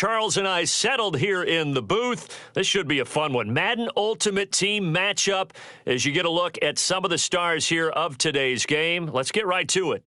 Charles and I settled here in the booth. This should be a fun one. Madden Ultimate Team matchup as you get a look at some of the stars here of today's game. Let's get right to it.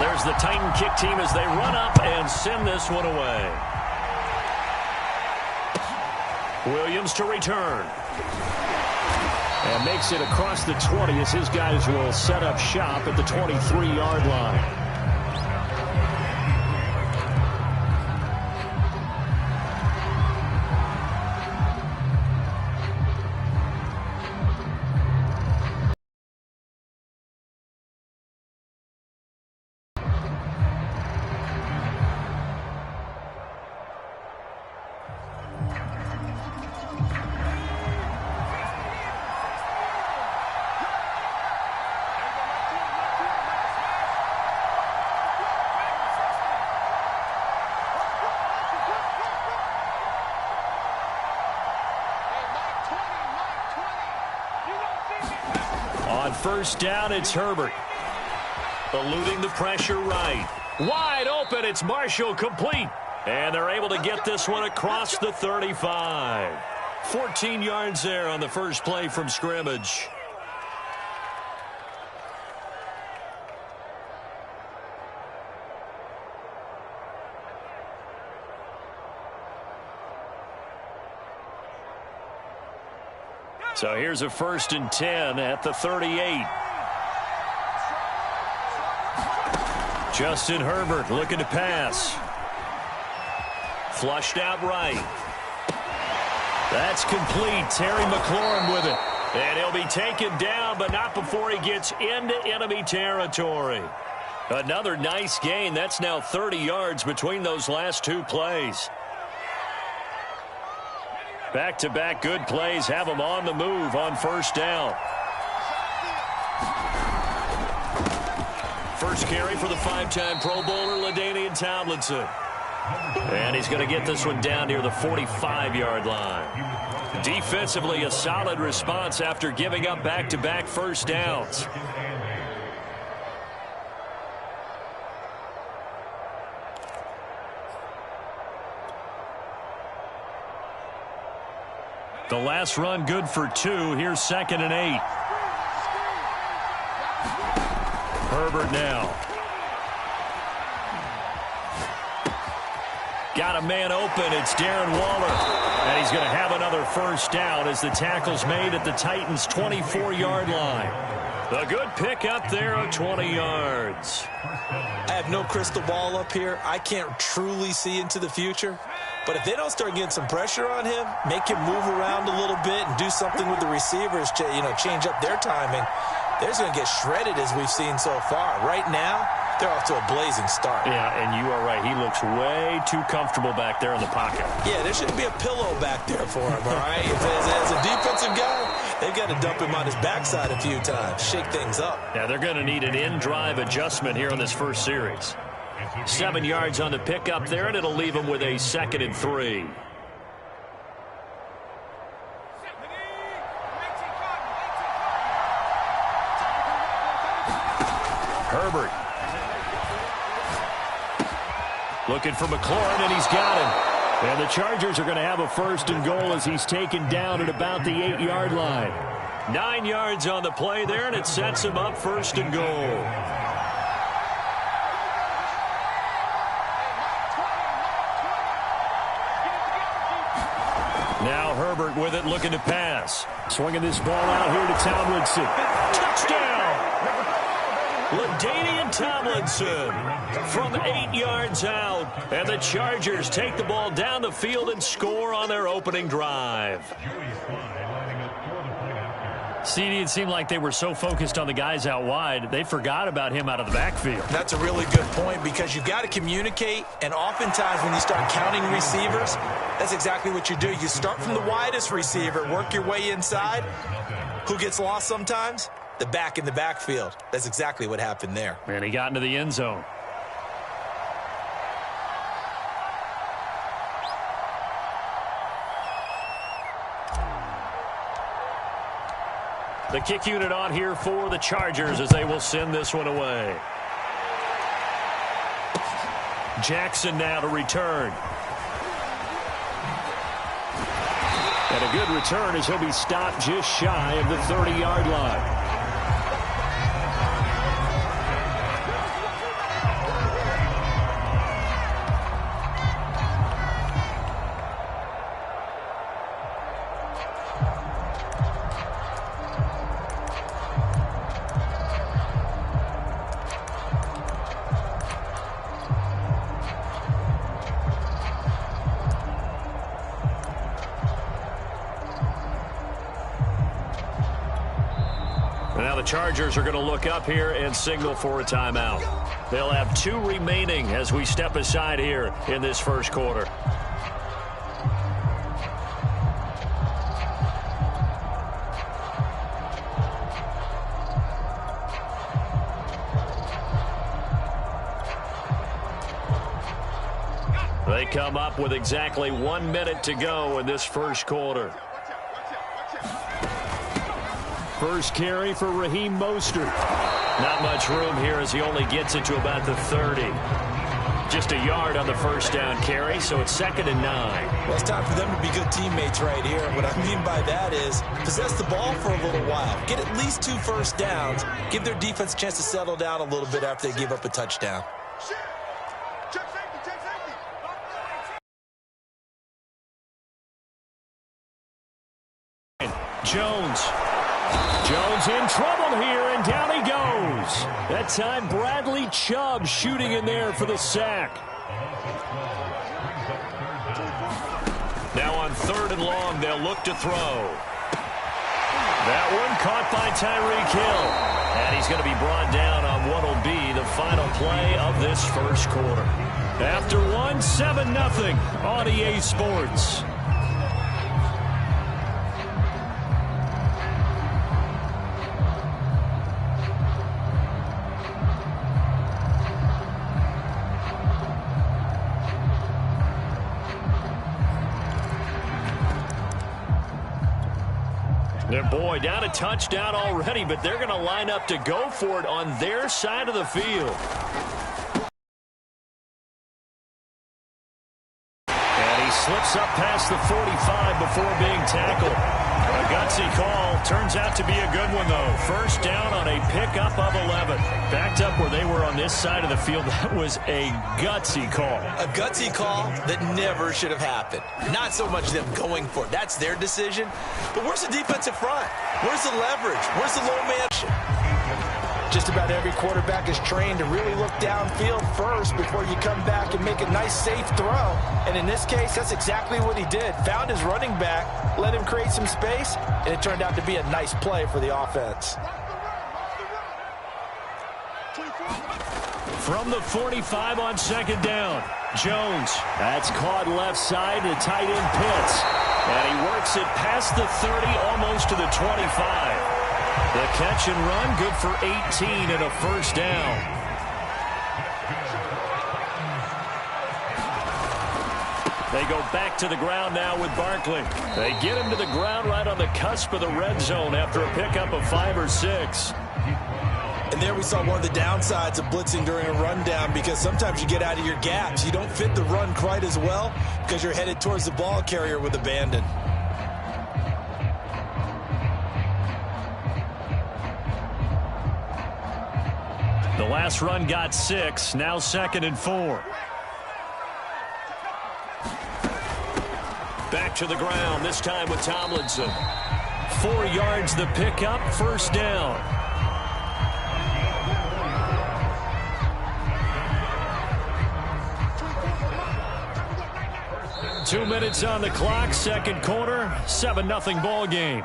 There's the Titan kick team as they run up and send this one away. Williams to return. And makes it across the 20 as his guys will set up shop at the 23-yard line. On first down, it's Herbert. Eluding the pressure right. Wide open, it's Marshall, complete. And they're able to get this one across the 35. 14 yards there on the first play from scrimmage. So here's a 1st and 10 at the 38. Justin Herbert looking to pass. Flushed out right. That's complete. Terry McLaurin with it. And he'll be taken down, but not before he gets into enemy territory. Another nice gain. That's now 30 yards between those last two plays. Back-to-back good plays have them on the move on first down. First carry for the 5-time Pro Bowler, LaDainian Tomlinson. And he's going to get this one down near the 45-yard line. Defensively, a solid response after giving up back-to-back first downs. The last run good for 2. Here's 2nd and 8. Herbert now. Got a man open. It's Darren Waller. And he's going to have another first down as the tackle's made at the Titans' 24-yard line. A good pickup there of 20 yards. I have no crystal ball up here. I can't truly see into the future. But if they don't start getting some pressure on him, make him move around a little bit and do something with the receivers to, change up their timing, they're going to get shredded as we've seen so far. Right now, they're off to a blazing start. Yeah, and you are right. He looks way too comfortable back there in the pocket. Yeah, there shouldn't be a pillow back there for him, all right? As a defensive guy, they've got to dump him on his backside a few times, shake things up. Yeah, they're going to need an in-drive adjustment here on this first series. 7 yards on the pickup there, and it'll leave him with a 2nd and 3. Herbert. Looking for McLaurin, and he's got him. And the Chargers are going to have a 1st and goal as he's taken down at about the 8-yard line. 9 yards on the play there, and it sets him up 1st and goal. Now Herbert with it, looking to pass. Swinging this ball out here to Tomlinson. Touchdown! LaDainian Tomlinson from 8 yards out. And the Chargers take the ball down the field and score on their opening drive. CD, it seemed like they were so focused on the guys out wide, they forgot about him out of the backfield. That's a really good point because you've got to communicate, and oftentimes when you start counting receivers, that's exactly what you do. You start from the widest receiver, work your way inside. Who gets lost sometimes? The back in the backfield. That's exactly what happened there. And he got into the end zone. The kick unit on here for the Chargers as they will send this one away. Jackson now to return. And a good return as he'll be stopped just shy of the 30-yard line. Chargers are going to look up here and signal for a timeout. They'll have 2 remaining as we step aside here in this first quarter. They come up with exactly 1 minute to go in this first quarter. First carry for Raheem Mostert. Not much room here as he only gets it to about the 30. Just a yard on the first down carry, so it's 2nd and 9. Well, it's time for them to be good teammates right here. What I mean by that is possess the ball for a little while. Get at least 2 first downs. Give their defense a chance to settle down a little bit after they give up a touchdown. Jones in trouble here, and down he goes. That time, Bradley Chubb shooting in there for the sack. Now on 3rd and long, they'll look to throw. That one caught by Tyreek Hill. And he's going to be brought down on what will be the final play of this first quarter. After 7-0 on EA Sports. Boy, down a touchdown already, but they're going to line up to go for it on their side of the field. And he slips up past the 45 before being tackled. A gutsy call. Turns out to be a good one, though. First down on a pickup of 11. Backed up where they were on this side of the field. That was a gutsy call. A gutsy call that never should have happened. Not so much them going for it. That's their decision. But where's the defensive front? Where's the leverage? Where's the low man? Just about every quarterback is trained to really look downfield first before you come back and make a nice, safe throw. And in this case, that's exactly what he did. Found his running back, let him create some space, and it turned out to be a nice play for the offense. From the 45 on 2nd down, Jones. That's caught left side to tight end Pitts. And he works it past the 30, almost to the 25. The catch and run, good for 18 and a first down. They go back to the ground now with Barkley. They get him to the ground right on the cusp of the red zone after a pickup of 5 or 6. And there we saw one of the downsides of blitzing during a rundown because sometimes you get out of your gaps. You don't fit the run quite as well because you're headed towards the ball carrier with abandon. The last run got 6, now 2nd and 4. Back to the ground, this time with Tomlinson. 4 yards the pickup, first down. Two minutes on the clock, second quarter, 7-0 ball game.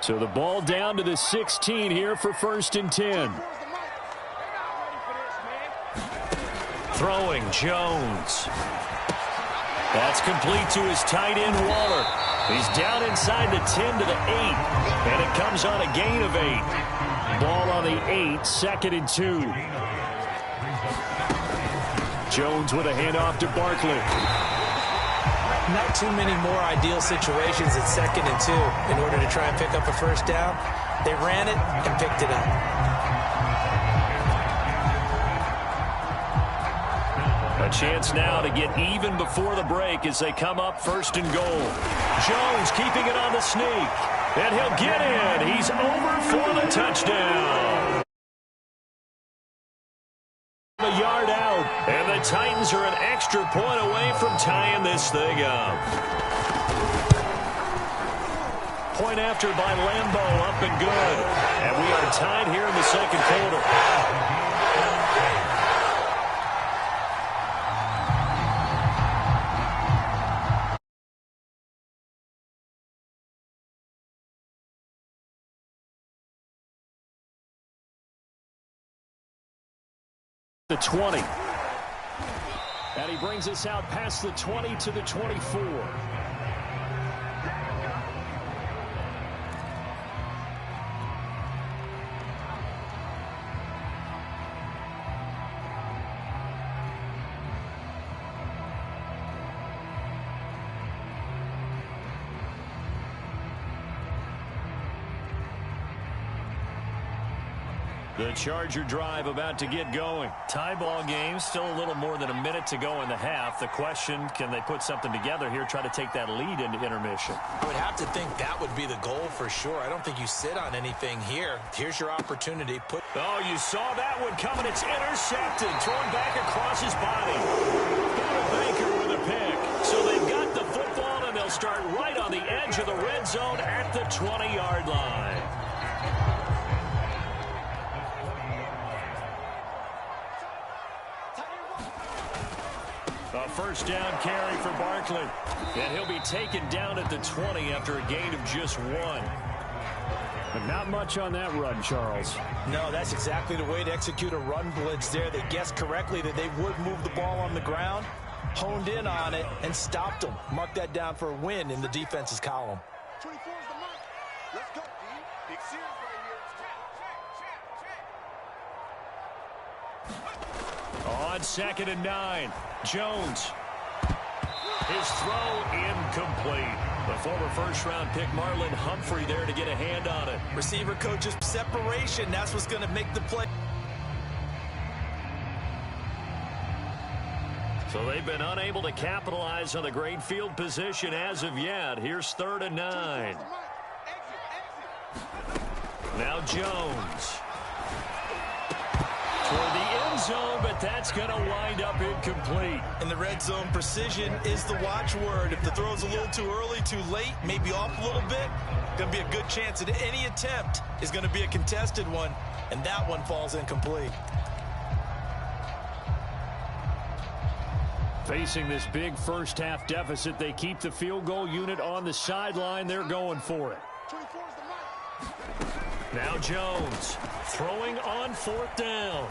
So the ball down to the 16 here for 1st and 10. Throwing Jones. That's complete to his tight end, Waller. He's down inside the 10 to the 8. And it comes on a gain of 8. Ball on the 8, 2nd and 2. Jones with a handoff to Barkley. Not too many more ideal situations at 2nd and 2 in order to try and pick up a first down. They ran it and picked it up. A chance now to get even before the break as they come up 1st and goal. Jones keeping it on the sneak. And he'll get in. He's over for the touchdown. A yard out. And the Titans are an extra point away from tying this thing up. Point after by Lambeau, up and good. And we are tied here in the 2nd quarter. The 20. And he brings us out past the 20 to the 24. The Charger drive about to get going. Tie ball game, still a little more than a minute to go in the half. The question, can they put something together here, try to take that lead into intermission? I would have to think that would be the goal for sure. I don't think you sit on anything here. Here's your opportunity. Oh, you saw that one coming. It's intercepted. Thrown back across his body. Got Baker with a pick. So they've got the football, and they'll start right on the edge of the red zone at the 20-yard line. A first down carry for Barkley. And he'll be taken down at the 20 after a gain of just 1. But not much on that run, Charles. No, that's exactly the way to execute a run blitz there. They guessed correctly that they would move the ball on the ground, honed in on it, and stopped them. Mark that down for a win in the defense's column. 24 is the mark. Let's go, D. Big series right here. On 2nd and 9, Jones. His throw incomplete. The former first-round pick Marlon Humphrey there to get a hand on it. Receiver coaches separation. That's what's going to make the play. So they've been unable to capitalize on the great field position as of yet. Here's 3rd and 9. Now Jones. Toward the end zone, but that's going to wind up incomplete. In the red zone, precision is the watchword. If the throw's a little too early, too late, maybe off a little bit, going to be a good chance that any attempt is going to be a contested one, and that one falls incomplete. Facing this big first-half deficit, they keep the field goal unit on the sideline. They're going for it. 24 is the mark. Now Jones throwing on 4th down.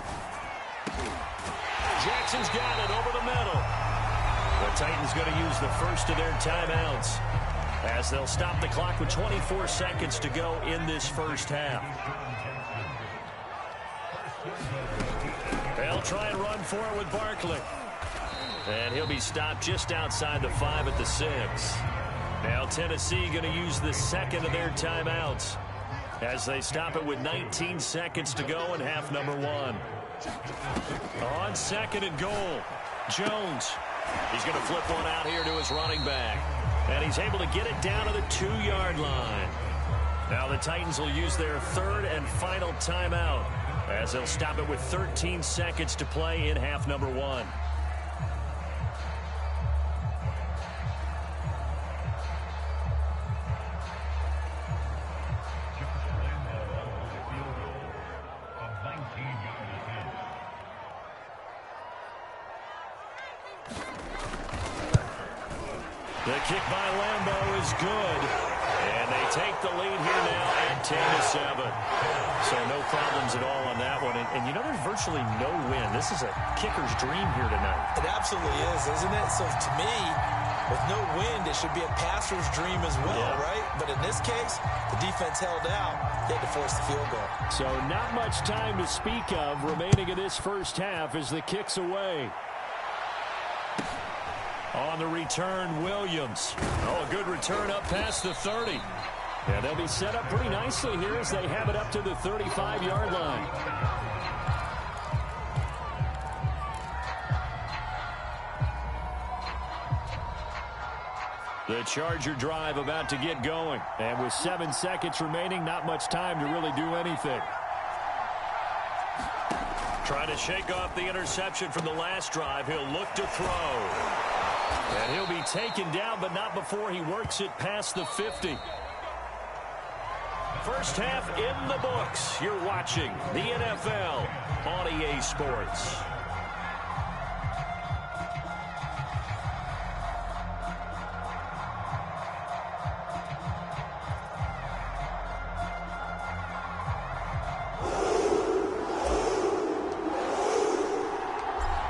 Jackson's got it over the middle. The Titans going to use the first of their timeouts as they'll stop the clock with 24 seconds to go in this first half. They'll try and run for it with Barkley. And he'll be stopped just outside the 5 at the 6. Now Tennessee going to use the second of their timeouts as they stop it with 19 seconds to go in half number 1. On 2nd and goal, Jones. He's going to flip one out here to his running back. And he's able to get it down to the 2-yard line. Now the Titans will use their 3rd and final timeout as they'll stop it with 13 seconds to play in half number 1. The kick by Lambeau is good. And they take the lead here now at 10-7. So no problems at all on that one. And you know, there's virtually no win. This is a kicker's dream here tonight. It absolutely is, isn't it? So to me, with no wind, it should be a passer's dream as well, right? But in this case, the defense held out. They had to force the field goal. So not much time to speak of remaining in this first half as the kick's away. On the return, Williams. Oh, a good return up past the 30. Yeah, they'll be set up pretty nicely here as they have it up to the 35-yard line. The Charger drive about to get going. And with 7 seconds remaining, not much time to really do anything. Trying to shake off the interception from the last drive. He'll look to throw. And he'll be taken down, but not before he works it past the 50. First half in the books. You're watching the NFL on EA Sports.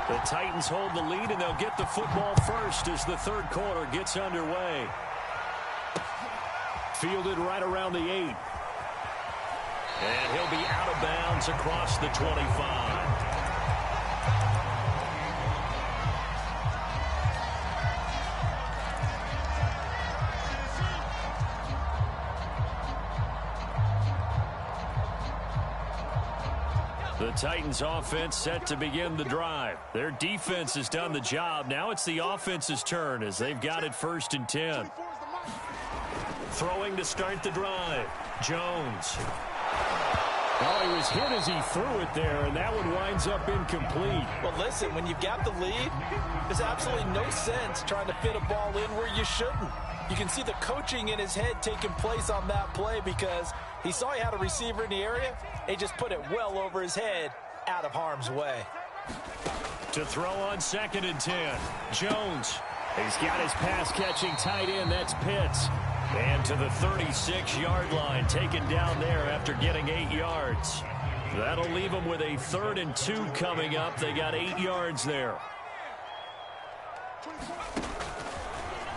The Titans hold the lead, and they'll get the football first as the third quarter gets underway. Fielded right around the 8. And he'll be out of bounds across the 25. The Titans offense set to begin the drive. Their defense has done the job. Now it's the offense's turn as they've got it 1st and 10. Throwing to start the drive. Jones. Oh, he was hit as he threw it there, and that one winds up incomplete. Well, listen, when you've got the lead, there's absolutely no sense trying to fit a ball in where you shouldn't. You can see the coaching in his head taking place on that play because he saw he had a receiver in the area. He just put it well over his head, out of harm's way. To throw on 2nd and 10. Jones. He's got his pass-catching tight end. That's Pitts. And to the 36-yard line, taken down there after getting 8 yards. That'll leave them with a 3rd and 2 coming up. They got 8 yards there.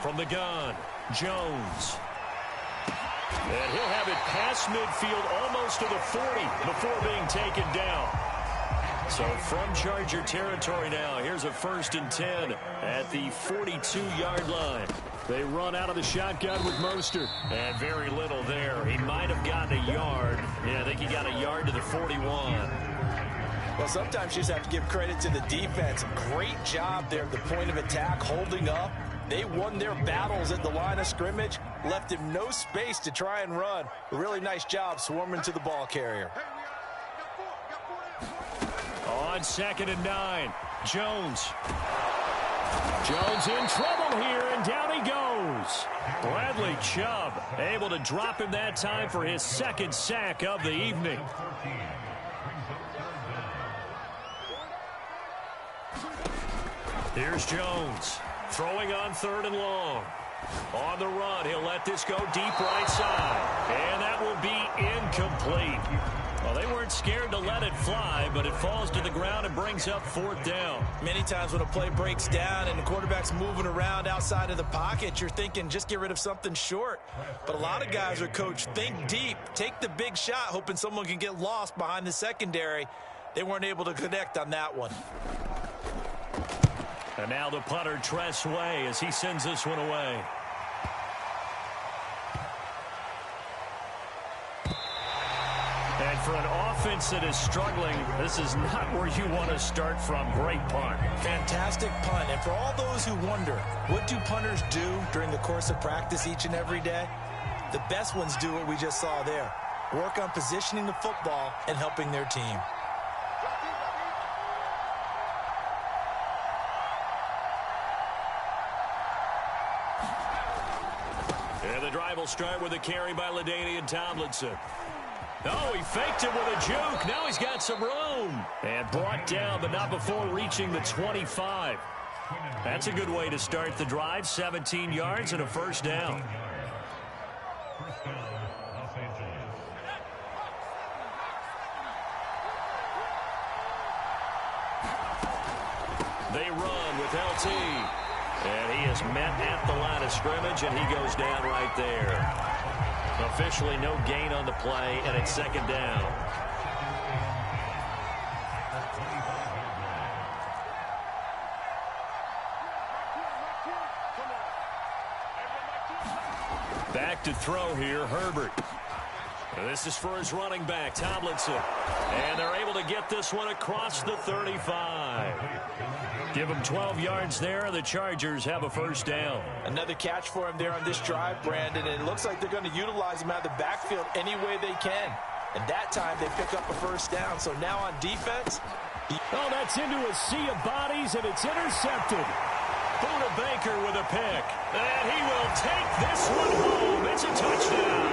From the gun, Jones. And he'll have it past midfield almost to the 40 before being taken down. So from Charger territory now, here's a 1st and 10 at the 42-yard line. They run out of the shotgun with Mostert. And very little there. He might have gotten a yard. Yeah, I think he got a yard to the 41. Well, sometimes you just have to give credit to the defense. Great job there at the point of attack, holding up. They won their battles at the line of scrimmage, left him no space to try and run. A really nice job swarming to the ball carrier. On 2nd and 9, Jones. Jones in trouble here, and down he goes. Bradley Chubb able to drop him that time for his 2nd sack of the evening. Here's Jones. Throwing on 3rd and long. On the run, he'll let this go deep right side. And that will be incomplete. Well, they weren't scared to let it fly, but it falls to the ground and brings up 4th down. Many times when a play breaks down and the quarterback's moving around outside of the pocket, you're thinking just get rid of something short. But a lot of guys are coached, think deep, take the big shot, hoping someone can get lost behind the secondary. They weren't able to connect on that one. And now the punter, Tress Way, as he sends this one away. And for an offense that is struggling, this is not where you want to start from. Great punt. Fantastic punt. And for all those who wonder, what do punters do during the course of practice each and every day? The best ones do what we just saw there. Work on positioning the football and helping their team. And the drive will start with a carry by LaDainian Tomlinson. Oh, he faked it with a juke. Now he's got some room. And brought down, but not before reaching the 25. That's a good way to start the drive. 17 yards and a 1st down. They run with LT. And he is met at the line of scrimmage, and he goes down right there. Officially no gain on the play, and it's second down. Back to throw here, Herbert. This is for his running back, Tomlinson. And they're able to get this one across the 35. Give him 12 yards there. The Chargers have a first down. Another catch for him there on this drive, Brandon. And it looks like they're going to utilize him out of the backfield any way they can. And that time they pick up a first down. So now on defense. Oh, that's into a sea of bodies, and it's intercepted. Buda Baker with a pick. And he will take this one home. It's a touchdown.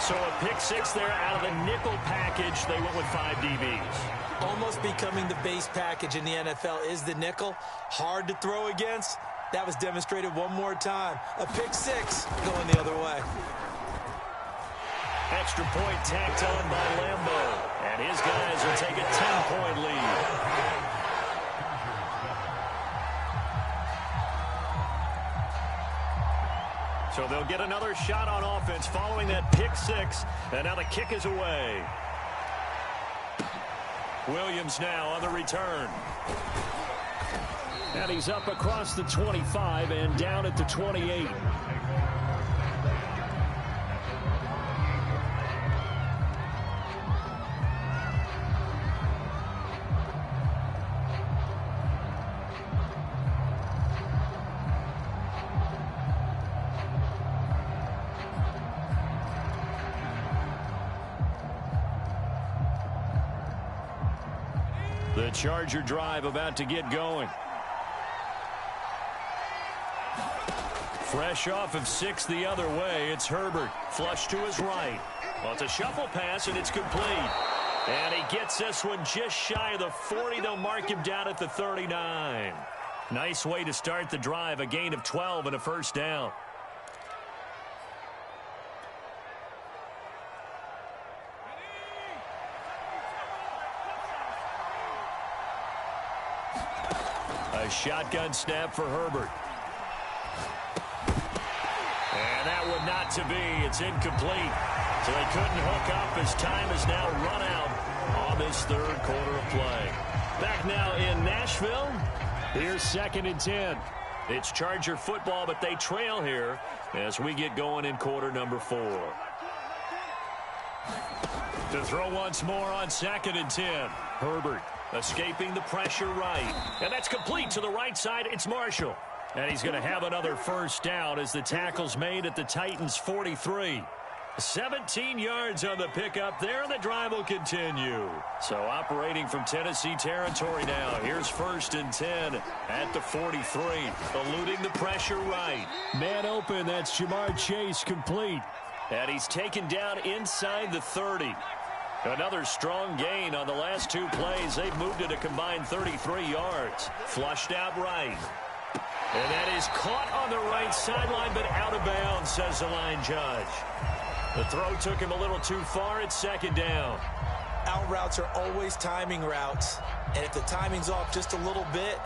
So a pick six there out of the nickel package. They went with 5 DBs. Almost becoming the base package in the NFL is the nickel. Hard to throw against. That was demonstrated one more time. A pick six going the other way. Extra point tacked on by Lambo. And his guys will take a 10-point lead. So they'll get another shot on offense following that pick six. And now the kick is away. Williams now on the return. And he's up across the 25 and down at the 28. The Charger drive about to get going. Fresh off of 6 the other way, it's Herbert. Flush to his right. Well, it's a shuffle pass, and it's complete. And he gets this one just shy of the 40. They'll mark him down at the 39. Nice way to start the drive, a gain of 12 and a first down. A shotgun snap for Herbert. And that would not to be. It's incomplete. So they couldn't hook up as time has now run out on this third quarter of play. Back now in Nashville. Here's 2nd and 10. It's Charger football, but they trail here as we get going in quarter number 4. To throw once more on 2nd and 10. Herbert escaping the pressure right. And that's complete to the right side. It's Marshall. And he's going to have another first down as the tackle's made at the Titans' 43. 17 yards on the pickup there, and the drive will continue. So operating from Tennessee territory now. Here's 1st and 10 at the 43. Eluding the pressure right. Man open, that's Jamar Chase, complete. And he's taken down inside the 30. Another strong gain on the last 2 plays. They've moved it a combined 33 yards. Flushed out right. And that is caught on the right sideline, but out of bounds, says the line judge. The throw took him a little too far. It's 2nd down. Out routes are always timing routes. And if the timing's off just a little bit,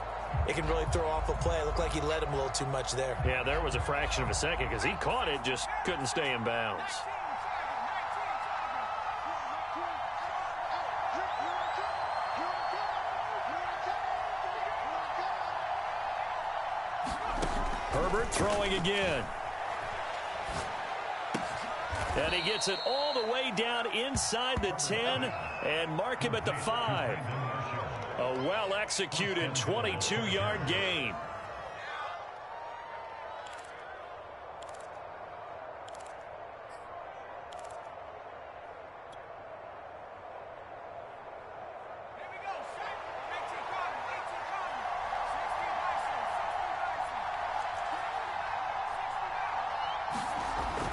it can really throw off a play. It looked like he led him a little too much there. Yeah, there was a fraction of a second because he caught it, just couldn't stay in bounds. Herbert throwing again. And he gets it all the way down inside the 10 and mark him at the 5. A well-executed 22-yard gain.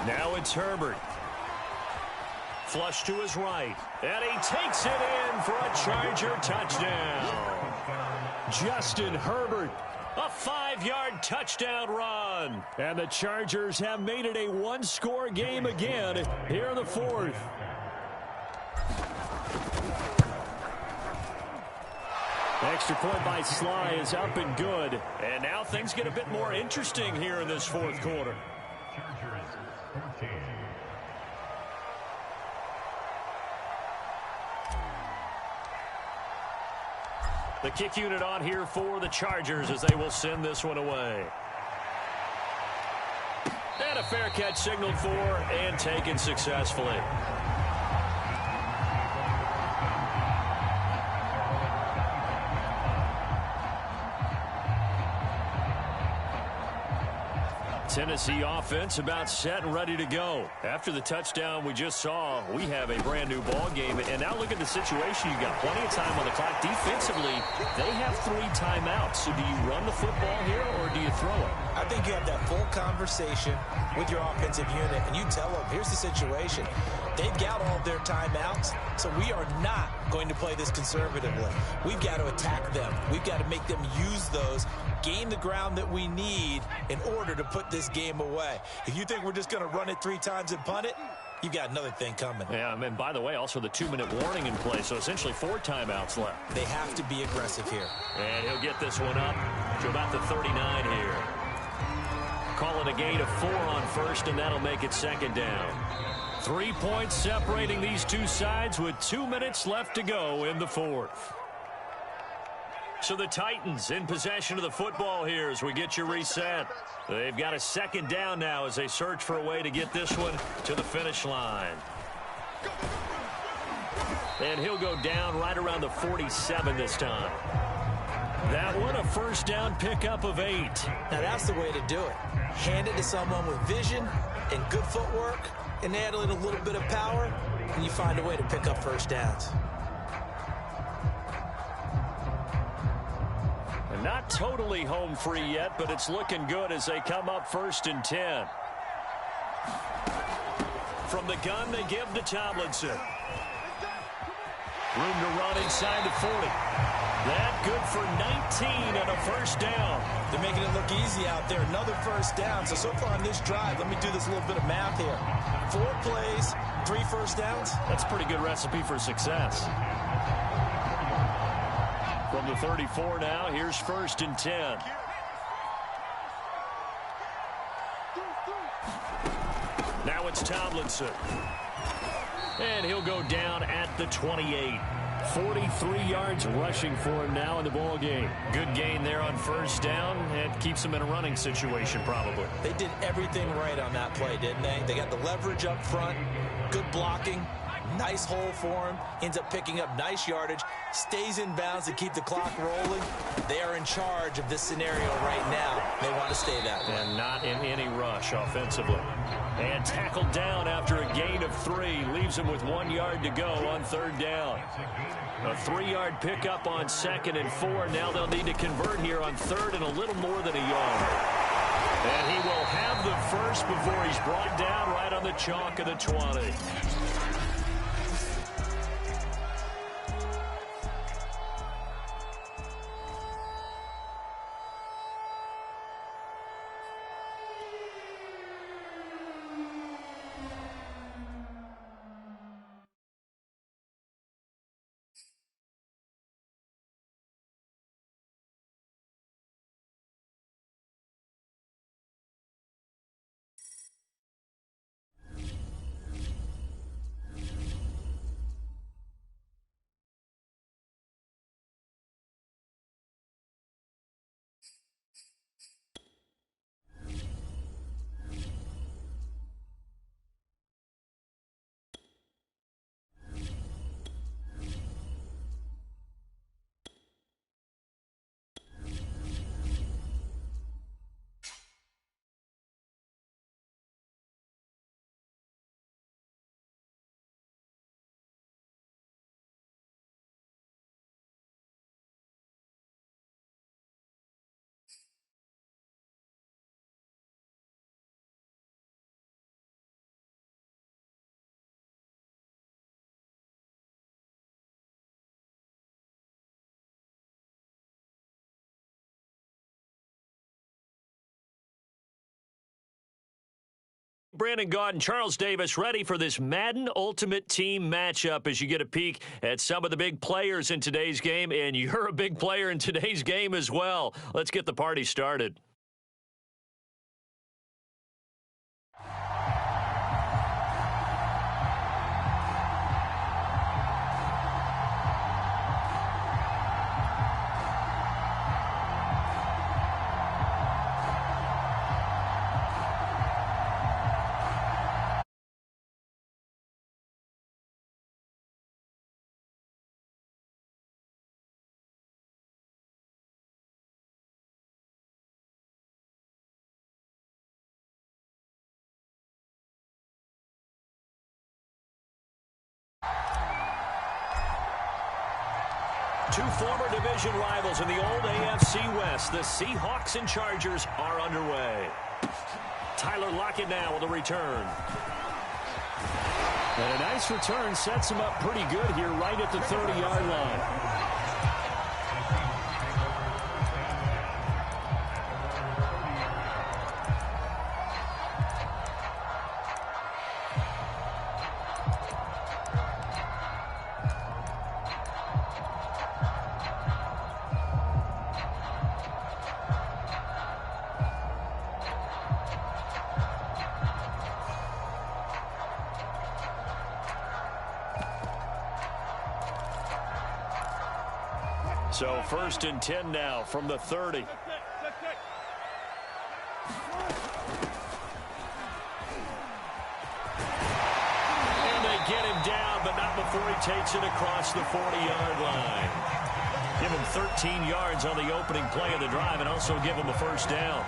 Now it's Herbert. Flush to his right. And he takes it in for a Charger touchdown. Justin Herbert A 5-yard touchdown run. And the Chargers have made it a one-score game again here in the fourth. Extra point by Sly is up and good. And now things get a bit more interesting here in this fourth quarter. The kick unit on here for the Chargers as they will send this one away. And a fair catch signaled for and taken successfully. Tennessee offense about set and ready to go. After the touchdown we just saw, we have a brand new ball game. And now look at the situation. You've got plenty of time on the clock. Defensively, they have 3 timeouts. So do you run the football here or do you throw it? I think you have that full conversation with your offensive unit, and you tell them, here's the situation. They've got all of their timeouts, so we are not going to play this conservatively. We've got to attack them. We've got to make them use those, gain the ground that we need in order to put this game away. If you think we're just going to run it 3 times and punt it, you got another thing coming. Yeah, and by the way, also the 2-minute warning in play, so essentially 4 timeouts left. They have to be aggressive here. And he'll get this one up to about the 39 here. Call it a gain of 4 on first, and that'll make it second down. 3 points separating these two sides with 2 minutes left to go in the fourth. So the Titans in possession of the football here as we get you reset. They've got a second down now as they search for a way to get this one to the finish line. And he'll go down right around the 47 this time. That one a first down pickup of 8. Now that's the way to do it. Hand it to someone with vision and good footwork and add in a little bit of power, and you find a way to pick up first downs. And not totally home free yet, but it's looking good as they come up 1st and 10. From the gun, they give to Tomlinson. Room to run inside the 40. That good for 19 and a first down. They're making it look easy out there. Another first down. So far on this drive, let me do this little bit of math here. 4 plays, 3 first downs. That's a pretty good recipe for success. From the 34 now, here's 1st and 10. Now it's Tomlinson. And he'll go down at the 28. 43 yards rushing for him now in the ball game. Good gain there on first down. It keeps him in a running situation probably. They did everything right on that play, didn't they? They got the leverage up front, good blocking, nice hole for him, ends up picking up nice yardage, stays in bounds to keep the clock rolling. They are in charge of this scenario right now. They want to stay that way. And not in any rush offensively. And tackled down after a gain of 3. Leaves him with 1 yard to go on 3rd down. A 3-yard pickup on 2nd and 4. Now they'll need to convert here on 3rd and a little more than a yard. And he will have the first before he's brought down right on the chalk of the 20. Brandon Gaudin, Charles Davis, ready for this Madden Ultimate Team matchup as you get a peek at some of the big players in today's game, and you're a big player in today's game as well. Let's get the party started. Two former division rivals in the old AFC West. The Seahawks and Chargers are underway. Tyler Lockett now with a return. And a nice return sets him up pretty good here right at the 30-yard line. So 1st and 10 now from the 30. And they get him down, but not before he takes it across the 40-yard line. Give him 13 yards on the opening play of the drive and also give him a first down.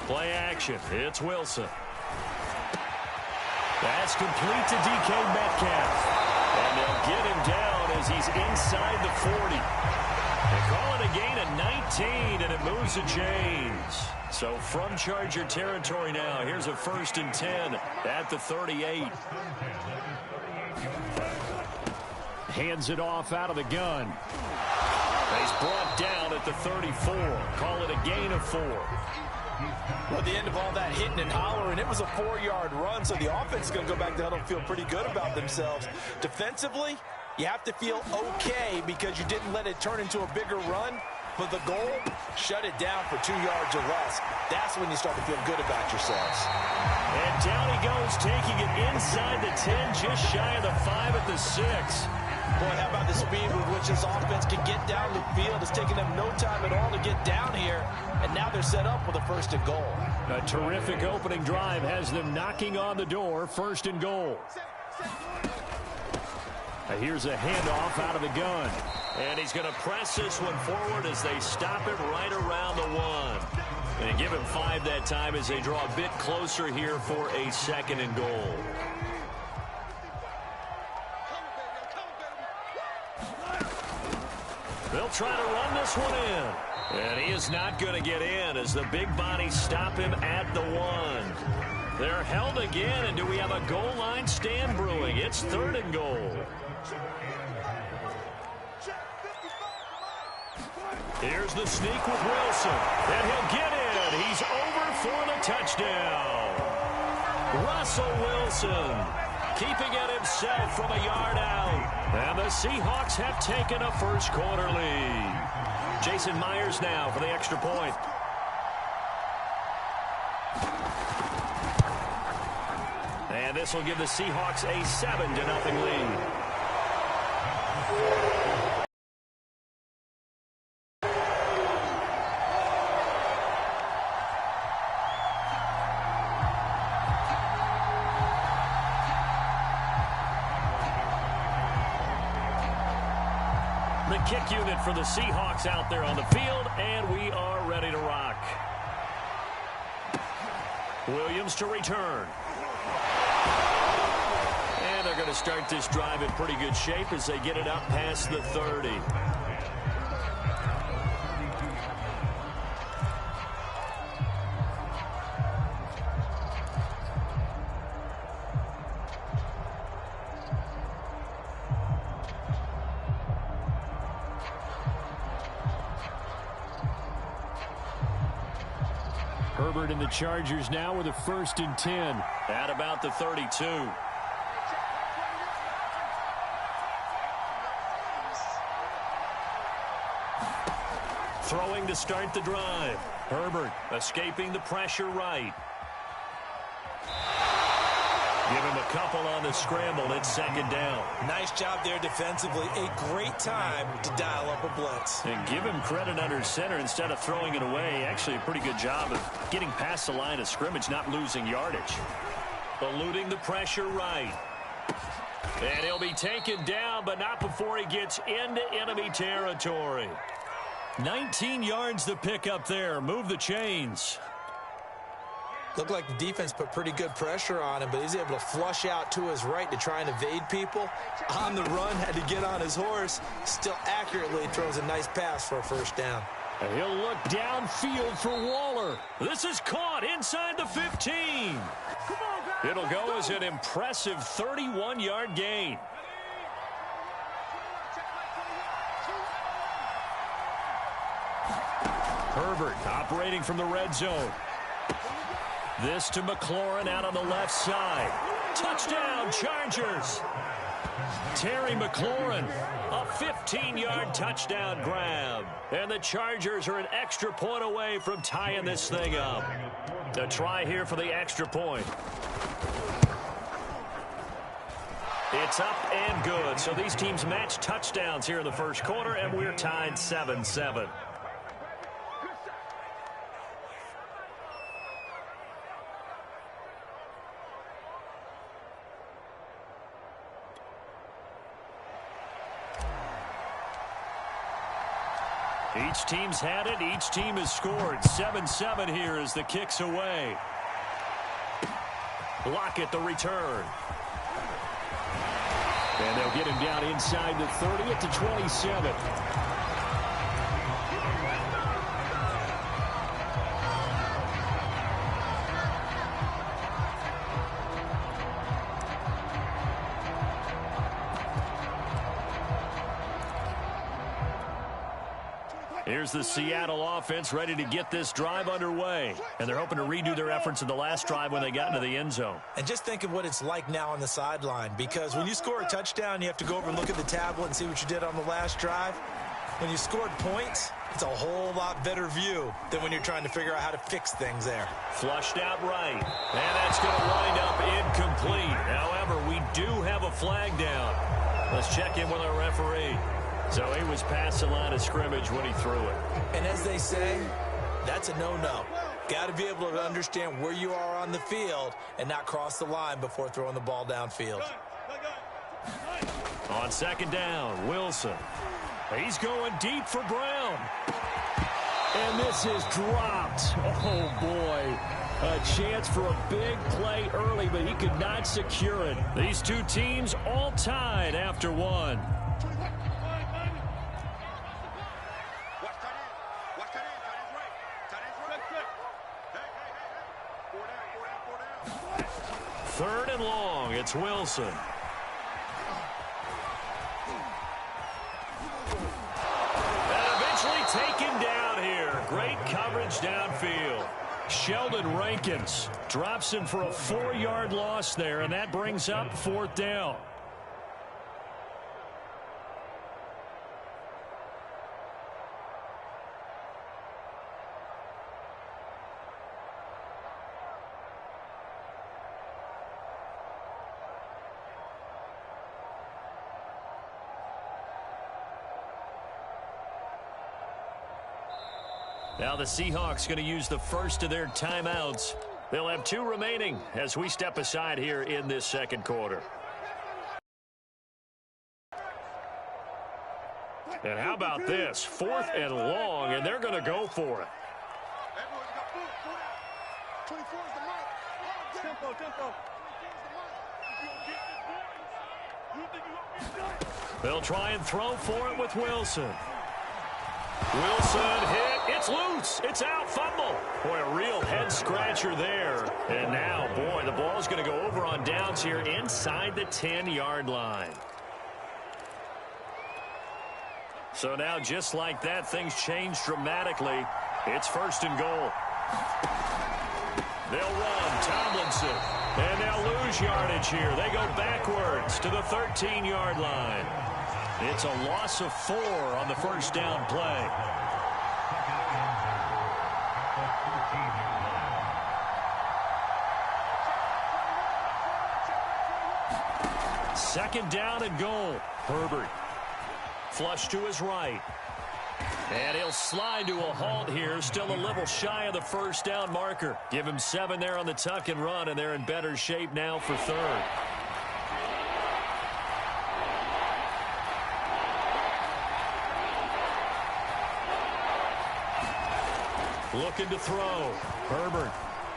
Play action. It's Wilson. That's complete to DK Metcalf. And they'll get him down as he's inside the 40. They call it a gain of 19, and it moves the chains. So from Charger territory now, here's a 1st and 10 at the 38. Hands it off out of the gun. He's brought down at the 34. Call it a gain of 4. Well, at the end of all that hitting and hollering, it was a 4-yard run, so the offense is going to go back down and feel pretty good about themselves. Defensively, you have to feel okay because you didn't let it turn into a bigger run. But the goal, shut it down for 2 yards or less. That's when you start to feel good about yourselves. And down he goes, taking it inside the 10, just shy of the 5 at the 6. Boy, how about the speed with which this offense can get down the field? It's taking them no time at all to get down here, and now they're set up with a 1st and goal. A terrific opening drive has them knocking on the door, 1st and goal. Here's a handoff out of the gun. And he's going to press this one forward as they stop it right around the 1. And give him 5 that time as they draw a bit closer here for a 2nd and goal. They'll try to run this one in. And he is not going to get in as the big bodies stop him at the 1. They're held again, and do we have a goal line stand brewing? It's 3rd and goal. Here's the sneak with Wilson. And he'll get in. He's over for the touchdown. Russell Wilson keeping it himself from a yard out. And the Seahawks have taken a first-quarter lead. Jason Myers now for the extra point. And this will give the Seahawks a 7-0 lead. The kick unit for the Seahawks out there on the field, and we are ready to rock. Williams to return. And they're going to start this drive in pretty good shape as they get it up past the 30. Herbert and the Chargers now with a 1st and 10. At about the 32. Throwing to start the drive. Herbert escaping the pressure right. Give him a couple on the scramble. It's 2nd down. Nice job there defensively. A great time to dial up a blitz. And give him credit under center instead of throwing it away. Actually, a pretty good job of getting past the line of scrimmage, not losing yardage. Eluding the pressure right. And he'll be taken down, but not before he gets into enemy territory. 19 yards to pick up there. Move the chains. Looked like the defense put pretty good pressure on him, but he's able to flush out to his right to try and evade people. On the run, had to get on his horse. Still accurately throws a nice pass for a 1st down. And he'll look downfield for Waller. This is caught inside the 15. It'll go as an impressive 31-yard gain. Herbert operating from the red zone. This to McLaurin out on the left side. Touchdown, Chargers. Terry McLaurin, a 15-yard touchdown grab. And the Chargers are an extra point away from tying this thing up. A try here for the extra point. It's up and good. So these teams match touchdowns here in the 1st quarter, and we're tied 7-7. Each team's had it. Each team has scored. 7-7 here as the kick's away. Lockett the return. And they'll get him down inside the 30 at the 27. Here's the Seattle offense ready to get this drive underway. And they're hoping to redo their efforts in the last drive when they got into the end zone. And just think of what it's like now on the sideline, because when you score a touchdown, you have to go over and look at the tablet and see what you did on the last drive. When you scored points, it's a whole lot better view than when you're trying to figure out how to fix things there. Flushed out right. And that's going to wind up incomplete. However, we do have a flag down. Let's check in with our referee. So he was past the line of scrimmage when he threw it. And as they say, that's a no-no. Got to be able to understand where you are on the field and not cross the line before throwing the ball downfield. On 2nd down, Wilson. He's going deep for Brown. And this is dropped. Oh, boy. A chance for a big play early, but he could not secure it. These two teams all tied after one. Third and long, it's Wilson. And eventually taken down here. Great coverage downfield. Sheldon Rankins drops him for a 4-yard loss there, and that brings up 4th down. Now the Seahawks going to use the first of their timeouts. They'll have 2 remaining as we step aside here in this 2nd quarter. And how about this? 4th and long, and they're going to go for it. They'll try and throw for it with Wilson. Wilson hit. It's loose. It's out. Fumble. Boy, a real head-scratcher there. And now, boy, the ball's going to go over on downs here inside the 10-yard line. So now, just like that, things change dramatically. It's 1st and goal. They'll run. Tomlinson. And they'll lose yardage here. They go backwards to the 13-yard line. It's a loss of 4 on the first down play. Second down and goal. Herbert. Flush to his right. And he'll slide to a halt here. Still a little shy of the first down marker. Give him 7 there on the tuck and run, and they're in better shape now for third. Looking to throw. Herbert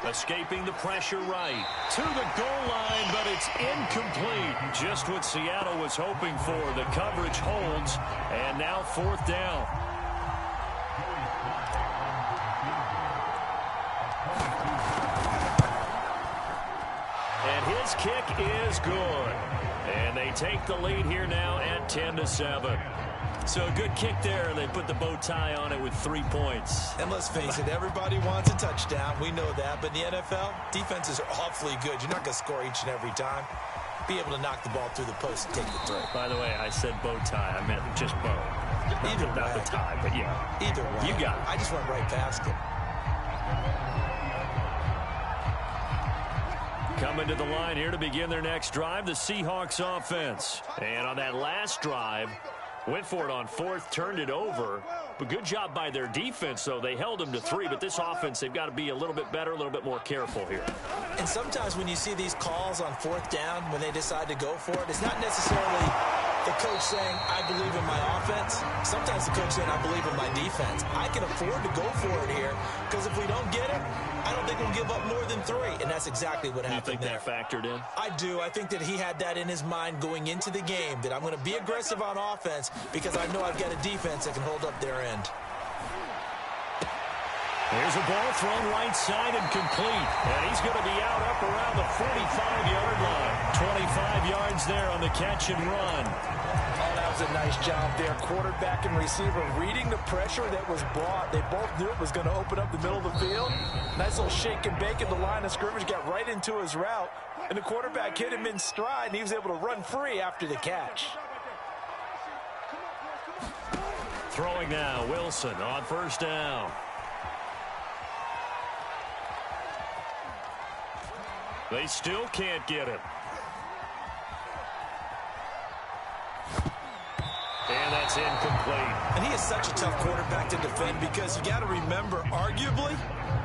escaping the pressure right. To the goal line, but it's incomplete. Just what Seattle was hoping for. The coverage holds, and now fourth down. And his kick is good. And they take the lead here now at 10-7. So a good kick there. They put the bow tie on it with 3 points. And let's face it, everybody wants a touchdown. We know that. But in the NFL, defenses are awfully good. You're not going to score each and every time. Be able to knock the ball through the post and take the throw. By the way, I said bow tie. I meant just bow. Either not way. the tie, but yeah. Either way. You got it. I just went right past it. Coming to the line here to begin their next drive, the Seahawks offense. And on that last drive, went for it on fourth, turned it over. But good job by their defense, though. They held them to 3, but this offense, they've got to be a little bit better, a little bit more careful here. And sometimes when you see these calls on fourth down, when they decide to go for it, it's not necessarily the coach saying, I believe in my offense. Sometimes the coach saying, I believe in my defense. I can afford to go for it here, because if we don't get it, I don't think we'll give up more than 3. And that's exactly what happened there. You think that factored in? I do. I think that he had that in his mind going into the game, that I'm going to be aggressive on offense because I know I've got a defense that can hold up their end. Here's a ball thrown right side and complete. And he's going to be out up around the 45-yard line. 25 yards there on the catch and run. Oh, that was a nice job there. Quarterback and receiver reading the pressure that was brought. They both knew it was going to open up the middle of the field. Nice little shake and bake at the line of scrimmage. Got right into his route. And the quarterback hit him in stride, and he was able to run free after the catch. Throwing now, Wilson on first down. They still can't get him. And that's incomplete. And he is such a tough quarterback to defend because you got to remember, arguably,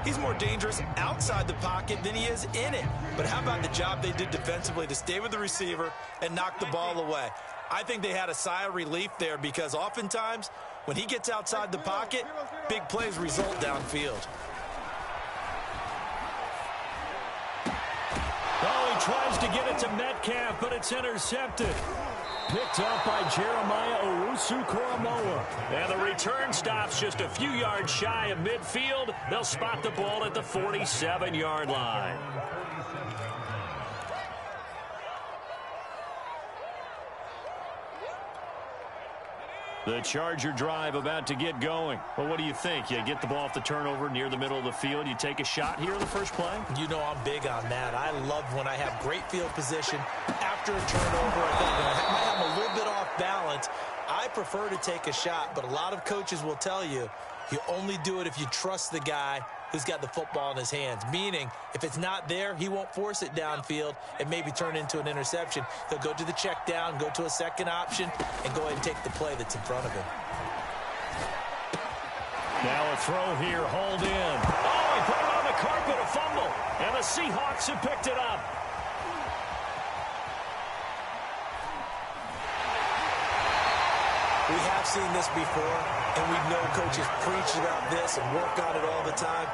he's more dangerous outside the pocket than he is in it. But how about the job they did defensively to stay with the receiver and knock the ball away? I think they had a sigh of relief there because oftentimes when he gets outside the pocket, big plays result downfield. Oh, he tries to get it to Metcalf, but it's intercepted. Picked up by Jeremiah Owusu-Koramoah. And the return stops just a few yards shy of midfield. They'll spot the ball at the 47-yard line. The Charger drive about to get going. Well, what do you think? You get the ball off the turnover near the middle of the field. You take a shot here in the first play? You know I'm big on that. I love when I have great field position after a turnover. I think I might have a little bit off balance. I prefer to take a shot, but a lot of coaches will tell you, you only do it if you trust the guy who's got the football in his hands. Meaning, if it's not there, he won't force it downfield and maybe turn into an interception. He'll go to the check down, go to a second option, and go ahead and take the play that's in front of him. Now a throw here, hauled in. Oh, he put it on the carpet, a fumble. And the Seahawks have picked it up. We have seen this before, and we know coaches preach about this and work on it all the time.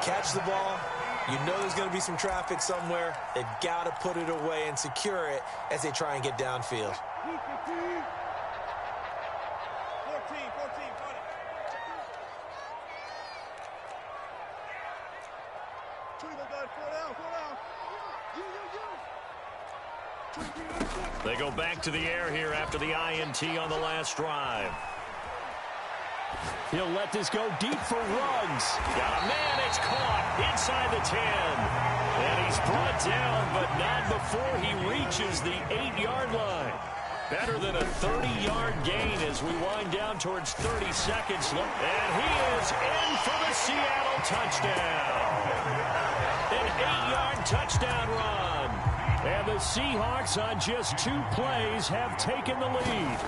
Catch the ball. You know there's going to be some traffic somewhere. They've got to put it away and secure it as they try and get downfield. 14, They go back to the air here after the INT on the last drive. He'll let this go deep for Ruggs. Got a man, it's caught inside the 10. And he's brought down, but not before he reaches the 8-yard line. Better than a 30-yard gain as we wind down towards 30 seconds left. And he is in for the Seattle touchdown. An 8-yard touchdown run. And the Seahawks on just 2 plays have taken the lead.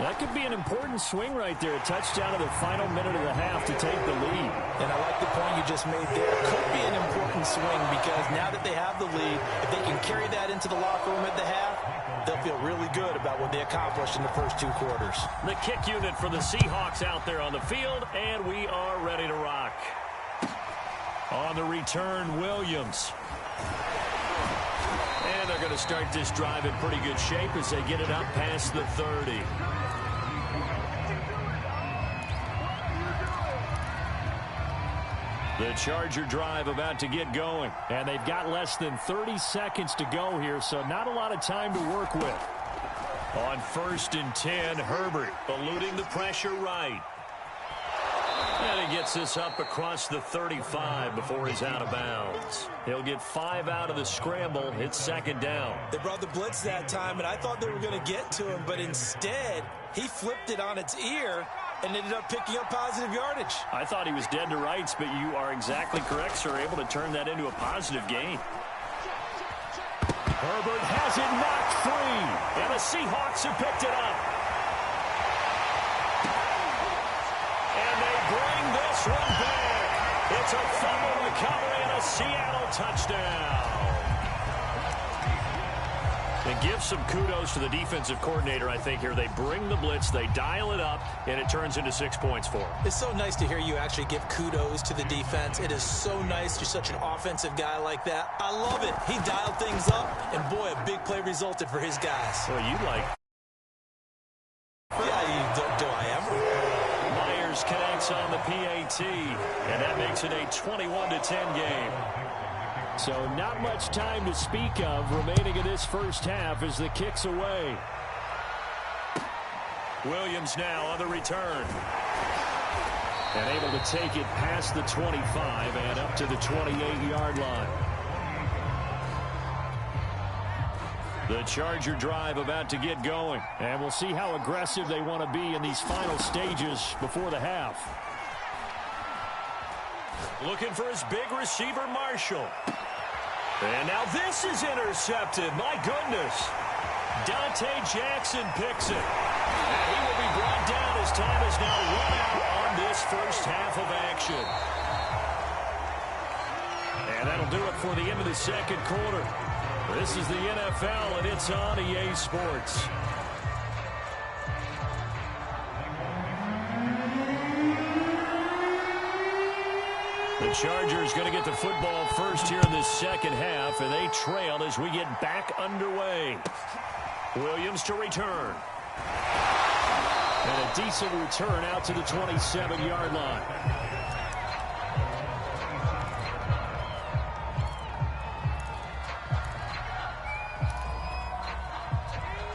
That could be an important swing right there. A touchdown in the final minute of the half to take the lead. And I like the point you just made there. Could be an important swing because now that they have the lead, if they can carry that into the locker room at the half, they'll feel really good about what they accomplished in the first 2 quarters. The kick unit for the Seahawks out there on the field, and we are ready to rock. On the return, Williams. And they're going to start this drive in pretty good shape as they get it up past the 30. The Charger drive about to get going. And they've got less than 30 seconds to go here, so not a lot of time to work with. On 1st and 10, Herbert eluding the pressure right. And he gets this up across the 35 before he's out of bounds. He'll get 5 out of the scramble. It's 2nd down. They brought the blitz that time, and I thought they were going to get to him, but instead he flipped it on its ear and ended up picking up positive yardage. I thought he was dead to rights, but you are exactly correct, sir. Able to turn that into a positive gain. Herbert has it knocked free. And the Seahawks have picked it up. And they bring this one back. It's a fumble recovery and a Seattle touchdown. And give some kudos to the defensive coordinator, I think, here. They bring the blitz, they dial it up, and it turns into 6 points for them. It's so nice to hear you actually give kudos to the defense. It is so nice. You're such an offensive guy like that. I love it. He dialed things up, and boy, a big play resulted for his guys. Well, you like... Yeah, do I ever? Myers connects on the PAT, and that makes it a 21-10 game. So not much time to speak of remaining in this first half as the kick's away. Williams now on the return. And able to take it past the 25 and up to the 28-yard line. The Charger drive about to get going. And we'll see how aggressive they want to be in these final stages before the half. Looking for his big receiver, Marshall. And now this is intercepted. My goodness. Dante Jackson picks it. And he will be brought down as time is now run out on this first half of action. And that'll do it for the end of the second quarter. This is the NFL, and it's on EA Sports. The Chargers going to get the football first here in this second half, and they trail as we get back underway. Williams to return. And a decent return out to the 27-yard line.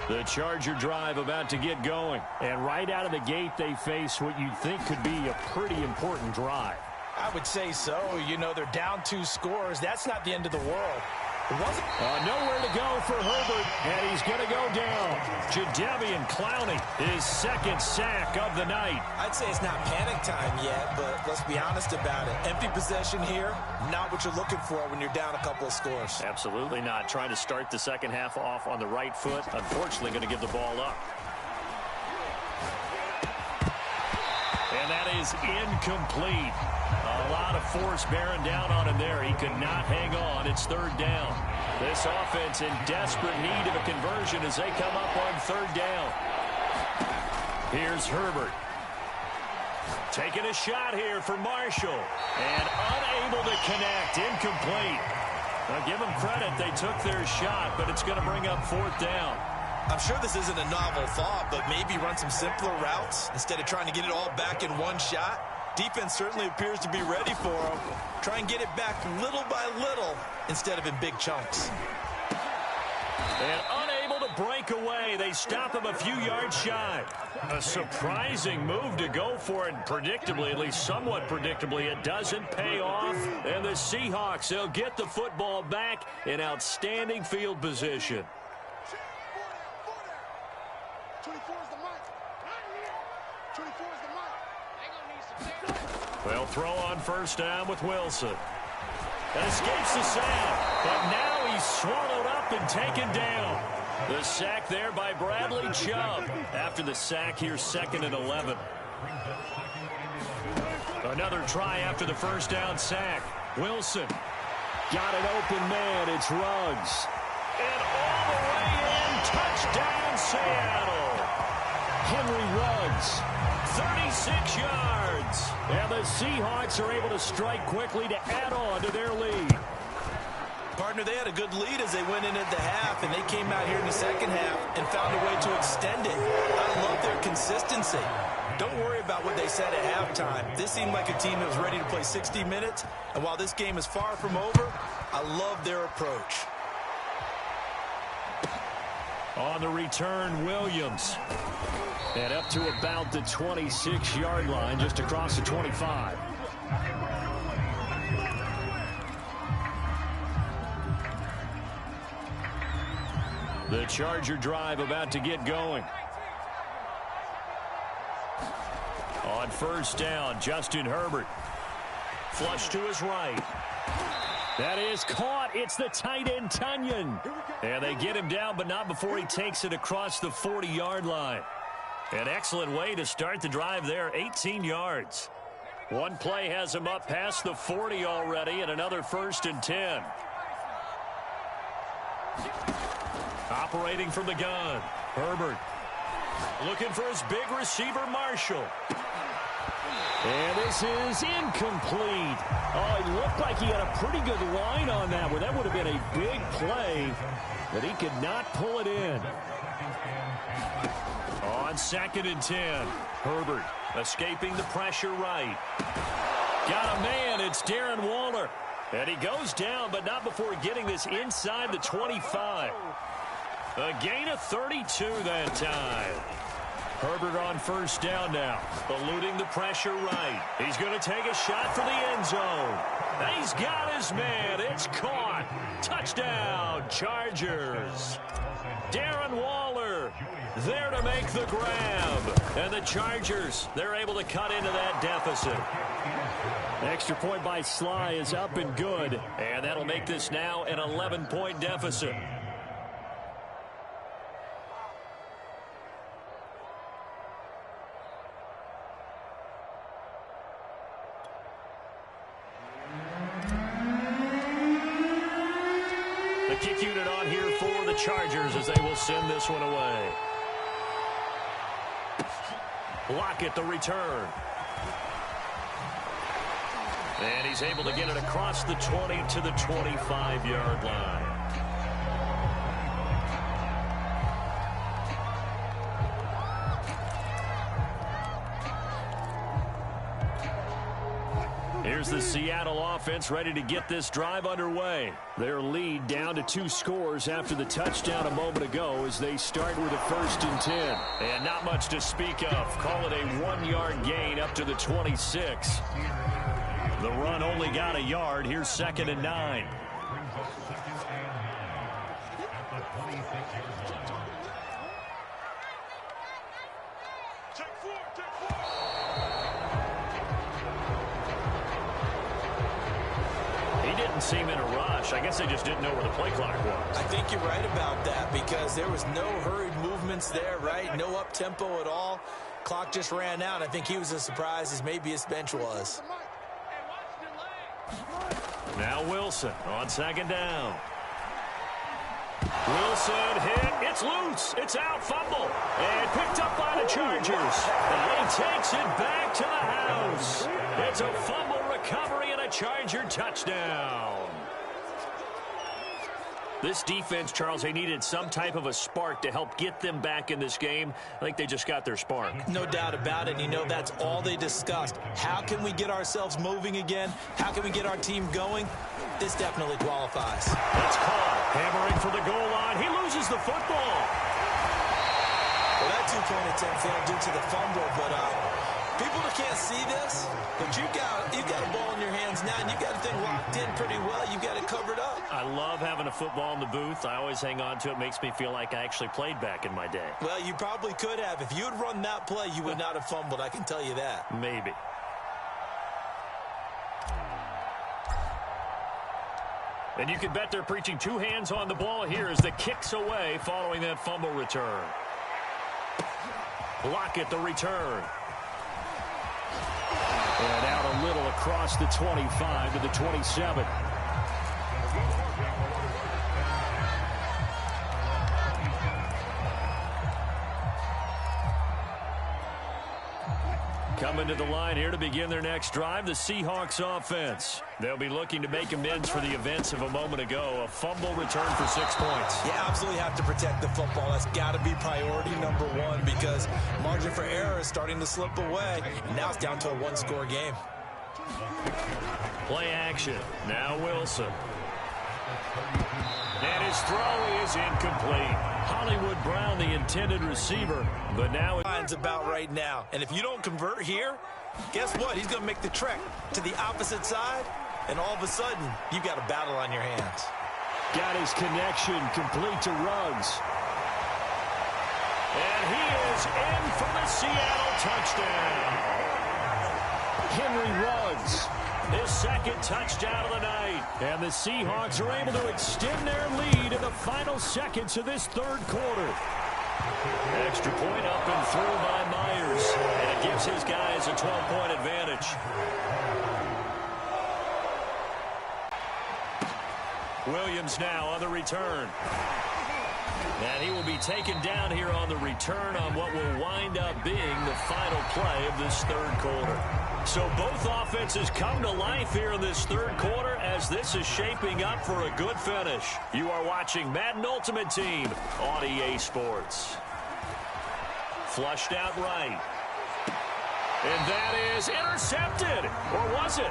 The Charger drive about to get going. And right out of the gate, they face what you'd think could be a pretty important drive. I would say so. You know, they're down 2 scores. That's not the end of the world. It wasn't. Nowhere to go for Herbert, and he's going to go down. Jadeveon Clowney, his 2nd sack of the night. I'd say it's not panic time yet, but let's be honest about it. Empty possession here, not what you're looking for when you're down a couple of scores. Absolutely not. Trying to start the second half off on the right foot. Unfortunately, going to give the ball up. And that is incomplete. A lot of force bearing down on him there. He could not hang on. It's 3rd down. This offense in desperate need of a conversion as they come up on 3rd down. Here's Herbert. Taking a shot here for Marshall. And unable to connect. Incomplete. Now give them credit. They took their shot, but it's going to bring up 4th down. I'm sure this isn't a novel thought, but maybe run some simpler routes instead of trying to get it all back in one shot. Defense certainly appears to be ready for him. Try and get it back little by little instead of in big chunks. And unable to break away. They stop him a few yards shy. A surprising move to go for it. Predictably, at least somewhat predictably, it doesn't pay off. And the Seahawks, they'll get the football back in outstanding field position. They'll throw on first down with Wilson. And escapes the sack. But now he's swallowed up and taken down. The sack there by Bradley Chubb. After the sack, here's 2nd and 11. Another try after the first down sack. Wilson. Got an open man. It's Ruggs. And all the way in. Touchdown, Seattle. Henry Ruggs. 36 yards. And the Seahawks are able to strike quickly to add on to their lead. Partner, they had a good lead as they went in at the half, and they came out here in the second half and found a way to extend it. I love their consistency. Don't worry about what they said at halftime. This seemed like a team that was ready to play 60 minutes, and while this game is far from over, I love their approach. On the return, Williams. And up to about the 26-yard line, just across the 25. The Charger drive about to get going. On first down, Justin Herbert. Flush to his right. That is caught. It's the tight end, Tunyon. And they get him down, but not before he takes it across the 40-yard line. An excellent way to start the drive there, 18 yards. One play has him up past the 40 already, and another 1st and 10. Operating from the gun, Herbert. Looking for his big receiver, Marshall. And this is incomplete. Oh, it looked like he had a pretty good line on that one. That would have been a big play, but he could not pull it in. On 2nd and 10, Herbert escaping the pressure right. Got a man, it's Darren Waller. And he goes down, but not before getting this inside the 25. A gain of 32 that time. Herbert on first down now, eluding the pressure right. He's going to take a shot for the end zone. And he's got his man. It's caught. Touchdown, Chargers. Darren Waller there to make the grab. And the Chargers, they're able to cut into that deficit. Extra point by Sly is up and good. And that'll make this now an 11-point deficit. The kick unit on here for the Chargers as they will send this one away. Lockett the return. And he's able to get it across the 20 to the 25-yard line. Here's the Seattle offense ready to get this drive underway. Their lead down to 2 scores after the touchdown a moment ago as they start with a 1st and 10. And not much to speak of. Call it a 1-yard gain up to the 26. The run only got a yard. Here's 2nd and 9. Seem in a rush. I guess they just didn't know where the play clock was. I think you're right about that because there was no hurried movements there, right? No up-tempo at all. Clock just ran out. I think he was as surprised as maybe his bench was. Now Wilson on 2nd down. Wilson hit. It's loose. It's out. Fumble. And picked up by the Chargers. And he takes it back to the house. It's a fumble recovery and a Charger touchdown. This defense, Charles, they needed some type of a spark to help get them back in this game. I think they just got their spark. No doubt about it. You know, that's all they discussed. How can we get ourselves moving again? How can we get our team going? This definitely qualifies. That's caught. Hammering for the goal line. He loses the football. 2-point attempt failed due to the fumble, but people that can't see this, but you've got a ball in your hands now, and you've got the thing locked in pretty well. You've got it covered up. I love having a football in the booth. I always hang on to it. Makes me feel like I actually played back in my day. Well, you probably could have. If you had run that play, you would not have fumbled. I can tell you that. Maybe. And you can bet they're preaching two hands on the ball here as the kick's away following that fumble return. Lockett the return. And out a little across the 25 to the 27. Coming to the line here to begin their next drive, the Seahawks offense. They'll be looking to make amends for the events of a moment ago. A fumble return for 6 points. You absolutely have to protect the football. That's got to be priority number one because margin for error is starting to slip away. And now it's down to a one-score game. Play action. Now Wilson. And his throw is incomplete. Hollywood Brown, the intended receiver, but now It's about right now. And if you don't convert here, guess what? He's going to make the trek to the opposite side, and all of a sudden, you've got a battle on your hands. Got his connection complete to Ruggs. And he is in for the Seattle touchdown. Henry Ruggs. His second touchdown of the night. And the Seahawks are able to extend their lead in the final seconds of this third quarter. Extra point up and through by Myers. And it gives his guys a 12-point advantage. Williams now on the return. And he will be taken down here on the return on what will wind up being the final play of this third quarter. So both offenses come to life here in this third quarter as this is shaping up for a good finish. You are watching Madden Ultimate Team on EA Sports. Flushed out right. And that is intercepted. Or was it?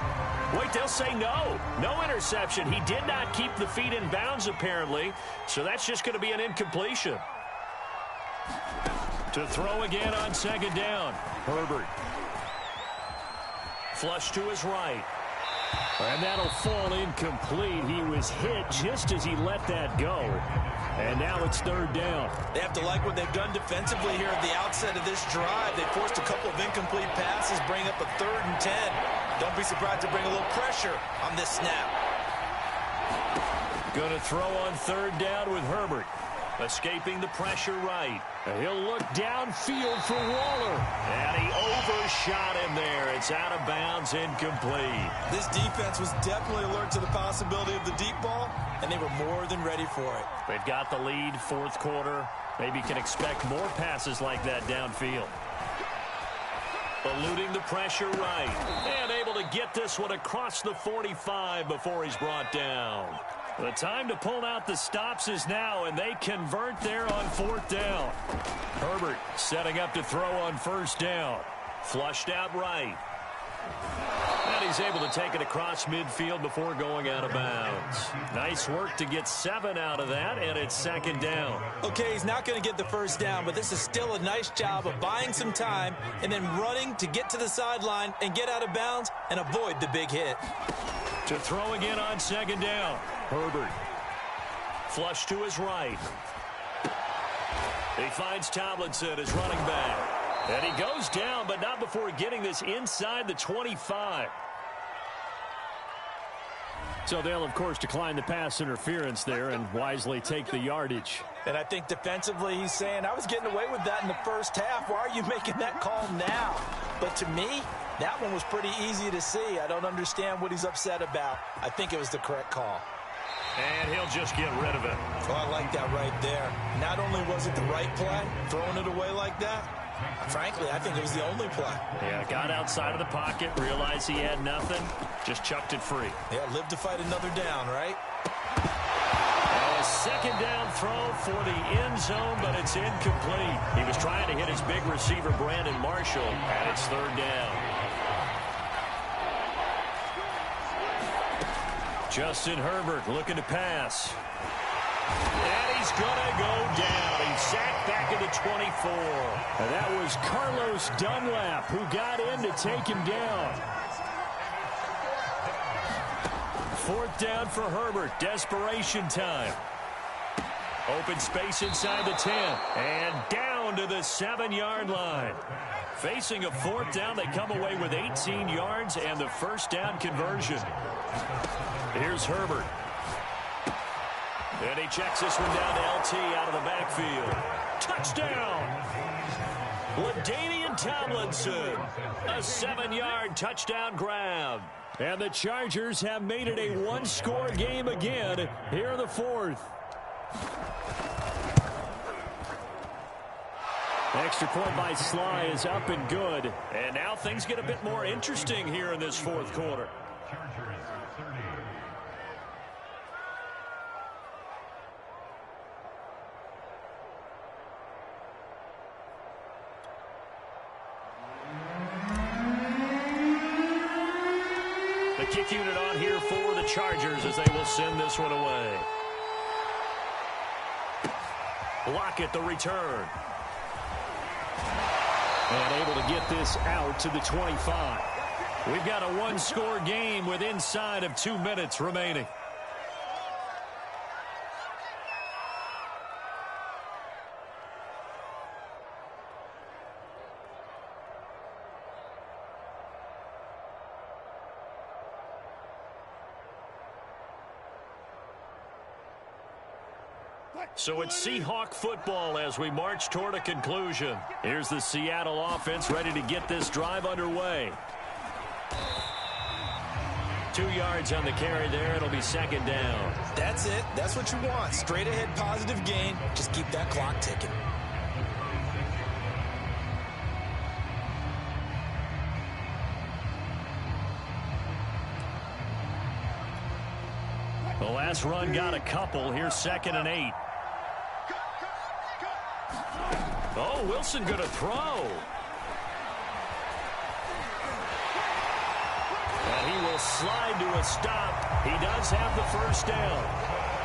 Wait, they'll say no. No interception. He did not keep the feet in bounds, apparently. So that's just going to be an incompletion. To throw again on second down. Herbert. Flush to his right. And that'll fall incomplete. He was hit just as he let that go. And now it's third down. They have to like what they've done defensively here at the outset of this drive. They forced a couple of incomplete passes, bring up a 3rd and 10. Don't be surprised to bring a little pressure on this snap. Going to throw on third down with Herbert. Escaping the pressure right. And he'll look downfield for Waller. And he overshot him there. It's out of bounds, incomplete. This defense was definitely alert to the possibility of the deep ball, and they were more than ready for it. They've got the lead, fourth quarter. Maybe can expect more passes like that downfield. Eluding the pressure right. And able to get this one across the 45 before he's brought down. The time to pull out the stops is now, and they convert there on fourth down. Herbert setting up to throw on first down. Flushed out right. And he's able to take it across midfield before going out of bounds. Nice work to get 7 out of that, and it's second down. Okay, he's not going to get the first down, but this is still a nice job of buying some time and then running to get to the sideline and get out of bounds and avoid the big hit. To throw again on second down. Herbert. Flush to his right. He finds Tomlinson as running back. And he goes down, but not before getting this inside the 25. So they'll, of course, decline the pass interference there and wisely take the yardage. And I think defensively he's saying, I was getting away with that in the first half. Why are you making that call now? But to me, that one was pretty easy to see. I don't understand what he's upset about. I think it was the correct call. And he'll just get rid of it. Oh, I like that right there. Not only was it the right play, throwing it away like that, frankly, I think it was the only play. Yeah, got outside of the pocket, realized he had nothing, just chucked it free. Yeah, live to fight another down, right? And a second down throw for the end zone, but it's incomplete. He was trying to hit his big receiver, Brandon Marshall, and it's third down. Justin Herbert looking to pass. And he's going to go down. He's sacked back at the 24. And that was Carlos Dunlap who got in to take him down. Fourth down for Herbert. Desperation time. Open space inside the 10. And down to the 7-yard line. Facing a fourth down, they come away with 18 yards and the first down conversion. Here's Herbert. And he checks this one down to LT out of the backfield. Touchdown! LaDainian Tomlinson. A 7-yard touchdown grab. And the Chargers have made it a one-score game again here in the fourth. Extra point by Sly is up and good. And now things get a bit more interesting here in this fourth quarter. The kick unit on here for the Chargers as they will send this one away. Lockett the return. And able to get this out to the 25. We've got a one-score game with inside of 2 minutes remaining. So it's Seahawk football as we march toward a conclusion. Here's the Seattle offense ready to get this drive underway. 2 yards on the carry there. It'll be second down. That's it. That's what you want. Straight ahead positive gain. Just keep that clock ticking. The last run got a couple. Here's 2nd and 8. Oh, Wilson going to throw. And he will slide to a stop. He does have the first down.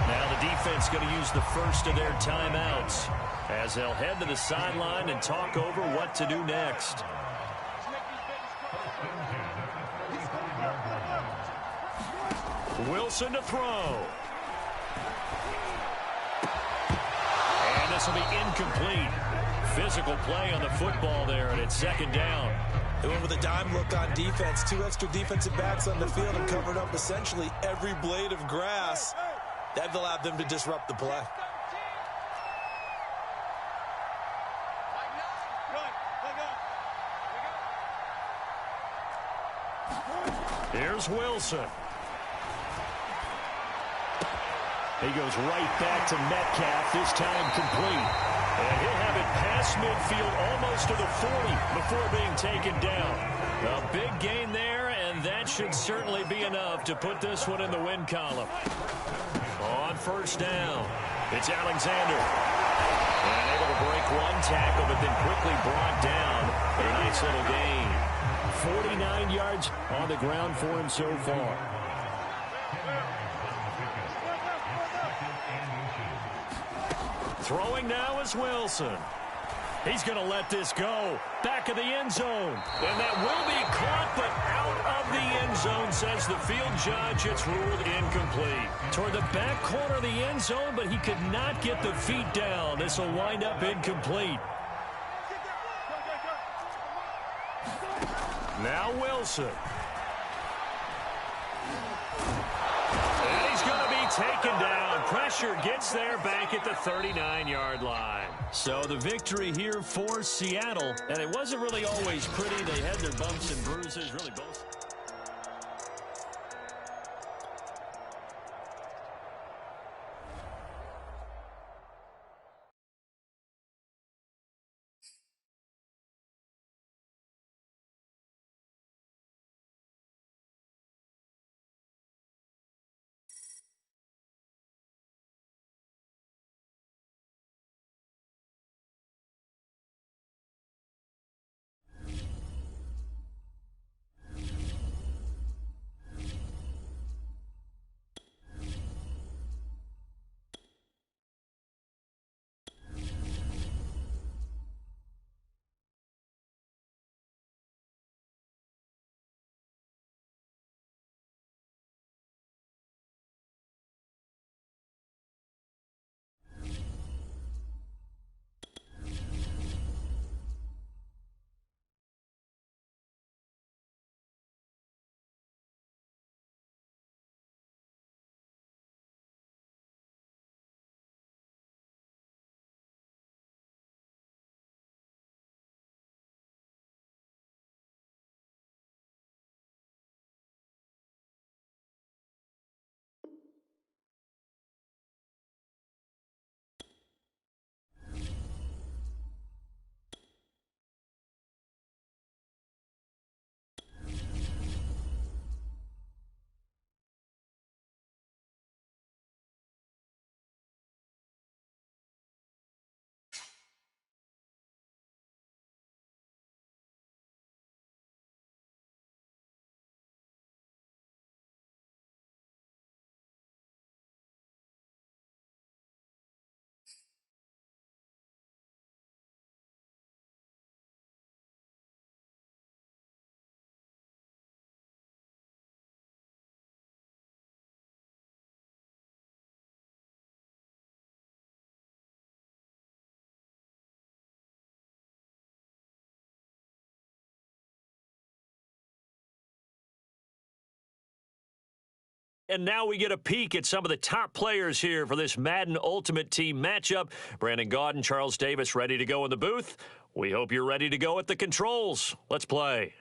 Now the defense going to use the first of their timeouts as they'll head to the sideline and talk over what to do next. Wilson to throw. And this will be incomplete. Physical play on the football there, and it's second down. They went with a dime look on defense. 2 extra defensive backs on the field and covered up essentially every blade of grass. That allowed them to disrupt the play. Here's Wilson. He goes right back to Metcalf, this time complete. And he'll have it past midfield almost to the 40 before being taken down. A big gain there, and that should certainly be enough to put this one in the win column. On first down, it's Alexander. And able to break one tackle, but then quickly brought down. A nice little gain. 49 yards on the ground for him so far. Throwing now is Wilson. He's going to let this go. Back of the end zone. And that will be caught, but out of the end zone, says the field judge. It's ruled incomplete. Toward the back corner of the end zone, but he could not get the feet down. This will wind up incomplete. Now Wilson. And he's going to be taken down. Pressure gets there back at the 39-yard line. So the victory here for Seattle. And it wasn't really always pretty. They had their bumps and bruises, really both. and now we get a peek at some of the top players here for this Madden Ultimate Team matchup. Brandon Gaudin, Charles Davis ready to go in the booth. We hope you're ready to go at the controls. Let's play.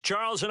Charles and I